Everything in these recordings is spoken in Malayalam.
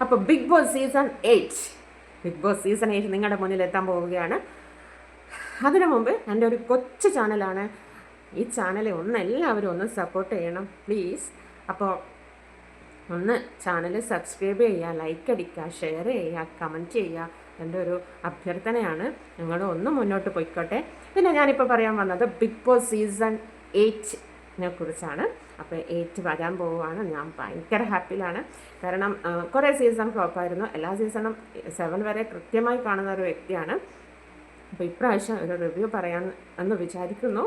അപ്പോൾ ബിഗ് ബോസ് സീസൺ 8 നിങ്ങളുടെ മുന്നിൽ എത്താൻ പോവുകയാണ്. അതിനു മുമ്പ് എൻ്റെ ഒരു കൊച്ചു ചാനലാണ്. ഈ ചാനൽ എല്ലാവരും ഒന്ന് സപ്പോർട്ട് ചെയ്യണം പ്ലീസ്. അപ്പോൾ ഒന്ന് ചാനൽ സബ്സ്ക്രൈബ് ചെയ്യുക, ലൈക്ക് അടിക്കുക, ഷെയർ ചെയ്യുക, കമൻറ്റ് ചെയ്യുക. എൻ്റെ ഒരു അഭ്യർത്ഥനയാണ്. നിങ്ങൾ ഒന്ന് മുന്നോട്ട് പോയിക്കോട്ടെ. പിന്നെ ഞാനിപ്പോൾ പറയാൻ വന്നത് ബിഗ് ബോസ് സീസൺ 8 കുറിച്ചാണ്. അപ്പോൾ 8 വരാൻ പോവുകയാണ്. ഞാൻ ഭയങ്കര ഹാപ്പിയിലാണ്. കാരണം കുറേ സീസൺ ഫ്ലോപ്പായിരുന്നു. എല്ലാ സീസണും 7 വരെ കൃത്യമായി കാണുന്ന ഒരു വ്യക്തിയാണ്. അപ്പോൾ ഇപ്രാവശ്യം ഒരു റിവ്യൂ പറയാൻ എന്ന് വിചാരിക്കുന്നു.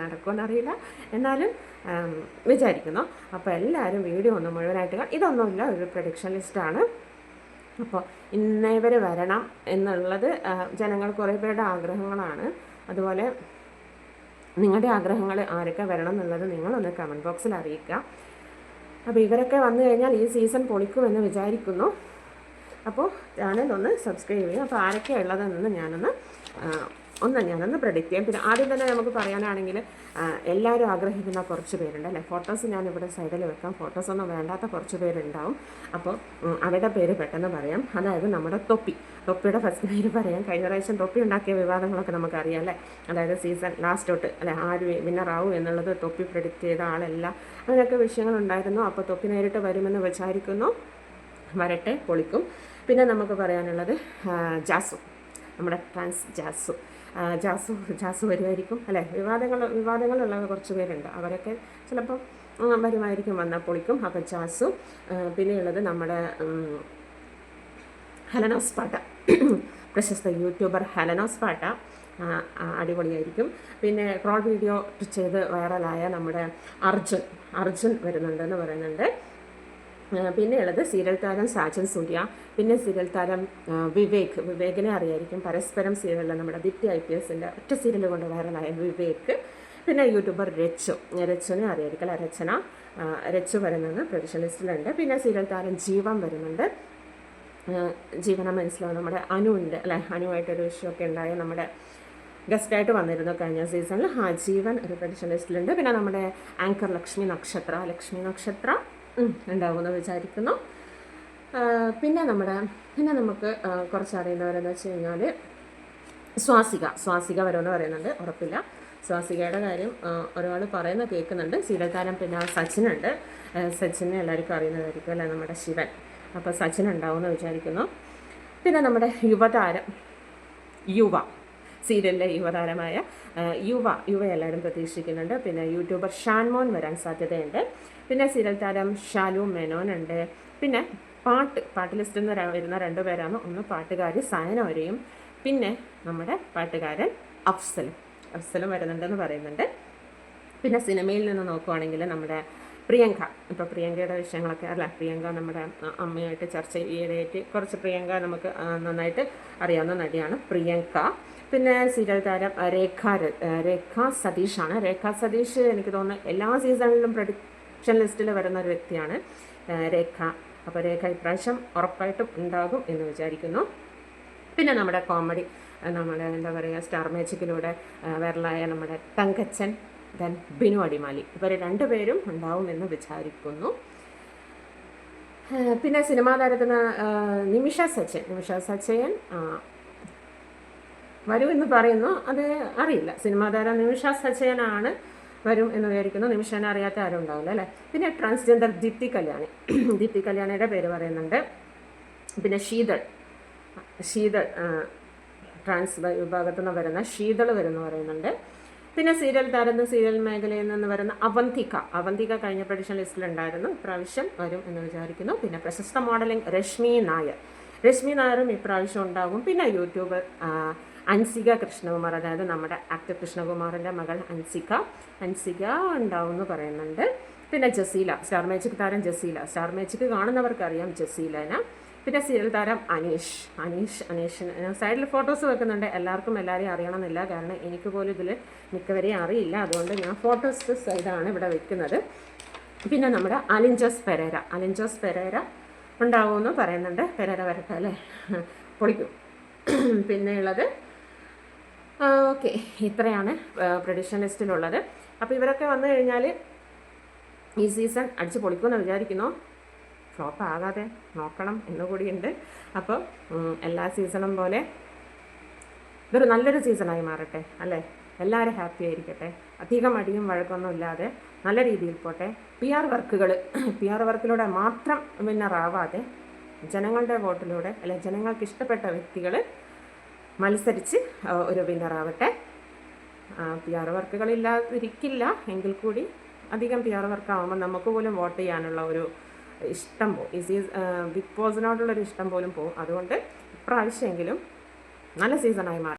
നടക്കുമെന്നറിയില്ല, എന്നാലും വിചാരിക്കുന്നു. അപ്പോൾ എല്ലാവരും വീഡിയോ ഒന്ന് മുഴുവനായിട്ട് ഇതൊന്നുമില്ല, ഒരു പ്രഡിക്ഷൻ ലിസ്റ്റാണ്. അപ്പോൾ ഇന്നേവർ വരണം എന്നുള്ളത് ജനങ്ങൾ കുറേ പേരുടെ ആഗ്രഹങ്ങളാണ്. അതുപോലെ നിങ്ങളുടെ ആഗ്രഹങ്ങൾ ആരൊക്കെ വരണം എന്നുള്ളത് നിങ്ങളൊന്ന് കമൻറ്റ് ബോക്സിൽ അറിയിക്കുക. അപ്പോൾ ഇവരൊക്കെ വന്നു കഴിഞ്ഞാൽ ഈ സീസൺ പൊളിക്കുമെന്ന് വിചാരിക്കുന്നു. അപ്പോൾ ചാനൽ ഒന്ന് സബ്സ്ക്രൈബ് ചെയ്യും. അപ്പോൾ ആരൊക്കെയാണ് ഉള്ളതെന്ന് ഞാനൊന്ന് പ്രെഡിക്റ്റ് ചെയ്യാം. പിന്നെ ആദ്യം തന്നെ നമുക്ക് പറയാനാണെങ്കിൽ എല്ലാവരും ആഗ്രഹിക്കുന്ന കുറച്ച് പേരുണ്ട് അല്ലേ. ഫോട്ടോസ് ഞാനിവിടെ സൈഡിൽ വെക്കാം. ഫോട്ടോസൊന്നും വേണ്ടാത്ത കുറച്ച് പേരുണ്ടാവും. അപ്പോൾ അവരുടെ പേര് പെട്ടെന്ന് പറയാം. അതായത് നമ്മുടെ തൊപ്പിയുടെ ഫസ്റ്റ് പേര് പറയാം. കഴിഞ്ഞ പ്രാവശ്യം തൊപ്പി ഉണ്ടാക്കിയ വിവാദങ്ങളൊക്കെ നമുക്കറിയാം അല്ലേ. അതായത് സീസൺ ലാസ്റ്റ് തൊട്ട് അല്ലെ ആര് വിന്നറാവും എന്നുള്ളത് തൊപ്പി പ്രെഡിക്റ്റ് ചെയ്ത ആളല്ല, അങ്ങനെയൊക്കെ വിഷയങ്ങളുണ്ടായിരുന്നു. അപ്പോൾ തൊപ്പി നേരിട്ട് വരുമെന്ന് വിചാരിക്കുന്നു. വരട്ടെ, പൊളിക്കും. പിന്നെ നമുക്ക് പറയാനുള്ളത് നമ്മുടെ ജാസു വരുമായിരിക്കും അല്ലേ. വിവാദങ്ങളുള്ള കുറച്ച് പേരുണ്ട്, അവരൊക്കെ ചിലപ്പോൾ വരുമായിരിക്കും, വന്നാൽ പൊളിക്കും. അപ്പോൾ ജാസു. പിന്നെയുള്ളത് നമ്മുടെ ഹെലനോസ് പാട്ട, പ്രശസ്ത യൂട്യൂബർ ഹെലനോസ് പാട്ട, അടിപൊളിയായിരിക്കും. പിന്നെ ട്രോൾ വീഡിയോ ചെയ്ത് വൈറലായ നമ്മുടെ അർജുൻ വരുന്നുണ്ടെന്ന് പറയുന്നുണ്ട്. പിന്നെയുള്ളത് സീരിയൽ താരം സാജൻ സൂര്യ, പിന്നെ സീരിയൽ താരം വിവേകിനെ അറിയായിരിക്കും. പരസ്പരം സീരിയലിൽ നമ്മുടെ ദിറ്റി IPSൻ്റെ ഒറ്റ സീരിയൽ കൊണ്ട് വൈറലായ വിവേക്. പിന്നെ യൂട്യൂബർ രച്ചുനെ അറിയായിരിക്കും അല്ലെ. രച്ചു വരുന്നത് പ്രൊഡിഷൻ ലിസ്റ്റിലുണ്ട്. പിന്നെ സീരിയൽ താരം ജീവൻ വരുന്നുണ്ട്. ജീവന മനസ്സിലാവും, നമ്മുടെ അനുവിൻ്റെ അല്ലെ. അനുവായിട്ടൊരു ഇഷ്യൂക്കെ ഉണ്ടായ നമ്മുടെ ഗസ്റ്റായിട്ട് വന്നിരുന്നു കഴിഞ്ഞ സീസണിൽ. ജീവൻ ഒരു പ്രൊഡിഷൻ ലിസ്റ്റിലുണ്ട്. പിന്നെ നമ്മുടെ ആങ്കർ ലക്ഷ്മി നക്ഷത്ര ഉണ്ടാവുമെന്ന് വിചാരിക്കുന്നു. പിന്നെ നമുക്ക് കുറച്ച് അറിയുന്നവരെന്ന് വെച്ച് കഴിഞ്ഞാൽ സ്വാസിക വരുമെന്ന് പറയുന്നുണ്ട്, ഉറപ്പില്ല. സ്വാസികയുടെ കാര്യം ഒരാൾ പറയുന്ന കേൾക്കുന്നുണ്ട്. സീരിയൽ താരം പിന്നെ സച്ചിനുണ്ട്. സച്ചിനെ എല്ലാവർക്കും അറിയുന്നതായിരിക്കും അല്ലേ, നമ്മുടെ ശിവൻ. അപ്പോൾ സച്ചിൻ ഉണ്ടാവുമെന്ന് വിചാരിക്കുന്നു. പിന്നെ നമ്മുടെ സീരിയലിലെ യുവതാരമായ യുവ എല്ലാവരും പ്രതീക്ഷിക്കുന്നുണ്ട്. പിന്നെ യൂട്യൂബർ ഷാൻമോൻ വരാൻ സാധ്യതയുണ്ട്. പിന്നെ സീരിയൽ താരം ഷാലു മേനോനുണ്ട്. പിന്നെ പാട്ട് ലിസ്റ്റിൽ നിന്ന് വരുന്ന 2 പേരാണ്. ഒന്ന് പാട്ടുകാരി സയനോരയും, പിന്നെ നമ്മുടെ പാട്ടുകാരൻ അഫ്സലും വരുന്നുണ്ടെന്ന് പറയുന്നുണ്ട്. പിന്നെ സിനിമയിൽ നിന്ന് നോക്കുവാണെങ്കിൽ നമ്മുടെ ഇപ്പോൾ പ്രിയങ്കയുടെ വിഷയങ്ങളൊക്കെ അല്ല. പ്രിയങ്ക നമ്മുടെ അമ്മയായിട്ട് ഈയിടെയായിട്ട് കുറച്ച് പ്രിയങ്ക നമുക്ക് നന്നായിട്ട് അറിയാവുന്ന നടിയാണ് പ്രിയങ്ക. പിന്നെ സീരിയൽ താരം രേഖ സതീഷാണ്. രേഖ സതീഷ് എനിക്ക് തോന്നുന്നു എല്ലാ സീസണിലും പ്രൊഡിക്ഷൻ ലിസ്റ്റിൽ വരുന്ന ഒരു വ്യക്തിയാണ് രേഖ. അപ്പോൾ രേഖ ഇപ്രാവശ്യം ഉറപ്പായിട്ടും ഉണ്ടാകും എന്ന് വിചാരിക്കുന്നു. പിന്നെ നമ്മുടെ കോമഡി, നമ്മുടെ എന്താ പറയുക, സ്റ്റാർ മാജിക്കിലൂടെ വൈറലായ നമ്മുടെ തങ്കച്ചൻ, ദെൻ ബിനു അടിമാലി, ഇവർ 2 പേരും ഉണ്ടാവും എന്ന് വിചാരിക്കുന്നു. പിന്നെ സിനിമാ താരത്തിന് നിമിഷ സച്ചയൻ വരും എന്ന് പറയുന്നു. അത് അറിയില്ല. സിനിമാ താരം നിമിഷ സച്ചയനാണ് വരും എന്ന് വിചാരിക്കുന്നു. നിമിഷനെ അറിയാത്ത ആരും ഉണ്ടാവില്ല അല്ലേ. പിന്നെ ട്രാൻസ്ജെൻഡർ ദീപ്തി കല്യാണിയുടെ പേര് പറയുന്നുണ്ട്. പിന്നെ ശീതൾ ട്രാൻസ് വിഭാഗത്തിൽ നിന്ന് വരുന്ന ശീതൾ വരുന്നു പറയുന്നുണ്ട്. പിന്നെ സീരിയൽ മേഖലയിൽ നിന്ന് വരുന്ന അവന്തിക കഴിഞ്ഞ പ്രൊഡിഷൻ ലിസ്റ്റിലുണ്ടായിരുന്നു, ഇപ്രാവശ്യം വരും എന്ന് വിചാരിക്കുന്നു. പിന്നെ പ്രശസ്ത മോഡലിംഗ് രശ്മി നായരും ഇപ്രാവശ്യം ഉണ്ടാകും. പിന്നെ യൂട്യൂബർ അൻസിക കൃഷ്ണകുമാർ, അതായത് നമ്മുടെ ആക്ടർ കൃഷ്ണകുമാറിൻ്റെ മകൾ അൻസിക ഉണ്ടാവും എന്ന് പറയുന്നുണ്ട്. പിന്നെ സ്റ്റാർ മാജിക് താരം സ്റ്റാർ മാജിക് കാണുന്നവർക്കറിയാം ജസീലനെ. പിന്നെ സീരിയൽ താരം അനീഷിന് സൈഡിൽ ഫോട്ടോസ് വെക്കുന്നുണ്ട്. എല്ലാവരെയും അറിയണമെന്നില്ല, കാരണം എനിക്ക് പോലും ഇതിൽ മിക്കവരെയും അറിയില്ല. അതുകൊണ്ട് ഞാൻ ഫോട്ടോസ് സൈഡാണ് ഇവിടെ വെക്കുന്നത്. പിന്നെ നമ്മുടെ അലിൻജോസ് പെരേര ഉണ്ടാവുമെന്ന് പറയുന്നുണ്ട്. പെരേര വരട്ടെ അല്ലേ, പൊളിക്കും. പിന്നെ ഉള്ളത് ഓക്കെ, ഇത്രയാണ് പ്രൊഡിഷൻ ലിസ്റ്റിലുള്ളത്. അപ്പോൾ ഇവരൊക്കെ വന്നു കഴിഞ്ഞാൽ ഈ സീസൺ അടിച്ച് പൊളിക്കുമെന്ന് വിചാരിക്കുന്നു. ഫ്ലോപ്പ് ആകാതെ നോക്കണം എന്നുകൂടിയുണ്ട്. അപ്പോൾ എല്ലാ സീസണും പോലെ ഇതൊരു നല്ലൊരു സീസണായി മാറട്ടെ അല്ലേ. എല്ലാവരും ഹാപ്പി ആയിരിക്കട്ടെ. അധികം അടിയും വഴക്കൊന്നും ഇല്ലാതെ നല്ല രീതിയിൽ പോട്ടെ. പി ആർ വർക്കിലൂടെ മാത്രം വിന്നറാവാതെ ജനങ്ങളുടെ വോട്ടിലൂടെ അല്ലെ ജനങ്ങൾക്ക് ഇഷ്ടപ്പെട്ട വ്യക്തികൾ മത്സരിച്ച് ഒരു വിന്നറാവട്ടെ. പി ആർ വർക്കുകളില്ലാതിരിക്കില്ല എങ്കിൽ കൂടി അധികം പി ആർ വർക്കാവുമ്പോൾ നമുക്ക് പോലും വോട്ട് ചെയ്യാനുള്ള ഒരു ഇഷ്ടം പോകും. ബിഗ് ബോസിനോടുള്ളൊരു ഇഷ്ടം പോലും പോകും. അതുകൊണ്ട് ഇപ്രാവശ്യമെങ്കിലും നല്ല സീസണായി മാറും.